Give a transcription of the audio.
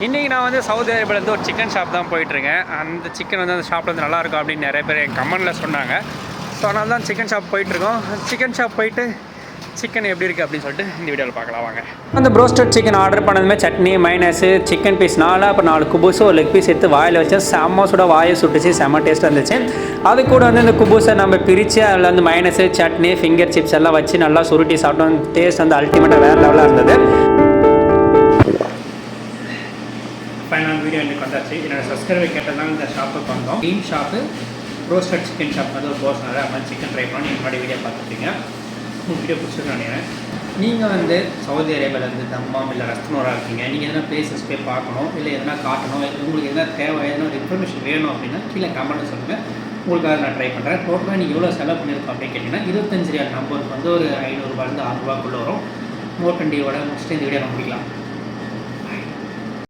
இன்றைக்கி நான் வந்து சவுதி அரேபியாவிலேருந்து ஒரு சிக்கன் ஷாப் தான் போயிட்டுருக்கேன். அந்த சிக்கன் வந்து அந்த ஷாப்பில் வந்து நல்லாயிருக்கும் அப்படின்னு நிறைய பேர் என் கமெண்டில் சொன்னாங்க. ஸோ அதனால தான் சிக்கன் ஷாப் போயிட்டுருக்கோம். சிக்கன் ஷாப் போயிட்டு சிக்கன் எப்படி இருக்குது அப்படின்னு சொல்லிட்டு இந்த வீடியோவில் பார்க்கலாம் வாங்க. அந்த ப்ரோஸ்டட் சிக்கன் ஆர்டர் பண்ணதுமே சட்னி மைனஸு சிக்கன் பீஸ் 4 அப்புறம் 4 குபூஸு ஒரு லெக் பீஸ் எடுத்து வாயில் வச்சேன். செம்ம சுட வாயை சுட்டுச்சு, செம்ம டேஸ்ட்டாக இருந்துச்சு. அது கூட வந்து இந்த குபூஸை நம்ம பிரித்து அதில் வந்து மைனஸு சட்னி ஃபிங்கர் சிப்ஸ் எல்லாம் வச்சு நல்லா சுருட்டி சாப்பிட்டோம். டேஸ்ட் வந்து அல்டிமேட்டாக வேறு லெவலாக இருந்தது. ஃபைனல் வீடியோ எனக்கு வந்தாச்சு. என்னோடய சப்ஸ்கிரைபர் கேட்டதால் இந்த ஷாப்புக்கு வந்தோம். Main shop roasted chicken shop வந்து ஒரு போஸ் நல்லா அது மாதிரி சிக்கன் ட்ரை பண்ணி நீங்கள் முன்னாடி வீடியோ பார்த்துருப்பீங்க. உங்களுக்கு வீடியோ பிடிச்சிருக்கேன் நினைக்கிறேன். நீங்கள் வந்து சவுதி அரேபியாவிலேருந்து தம்மாம் இல்லை ரஸ்தனோராக இருக்கீங்க, நீங்கள் எதனா பிளேசஸ் போய் பார்க்கணும் இல்லை எதனா காட்டணும், உங்களுக்கு எதனா தேவை எதனா ஒரு இன்ஃபர்மேஷன் வேணும் அப்படின்னா கீழே கமெண்ட்டில் சொல்லுங்கள். உங்களுக்காக நான் ட்ரை பண்ணுறேன். டோட்டலாக நீங்கள் எவ்வளோ செலவு பண்ணியிருக்கோம் அப்படின்னு கேட்டிங்கன்னா 25 ரியால் நம்பருக்கு வந்து ஒரு 500 ரூபாயிலேருந்து 600 ரூபாய்க்குள்ளே வரும். 420 முடிச்சுட்டு இந்த வீடியோ நம்ம முடிக்கலாம்.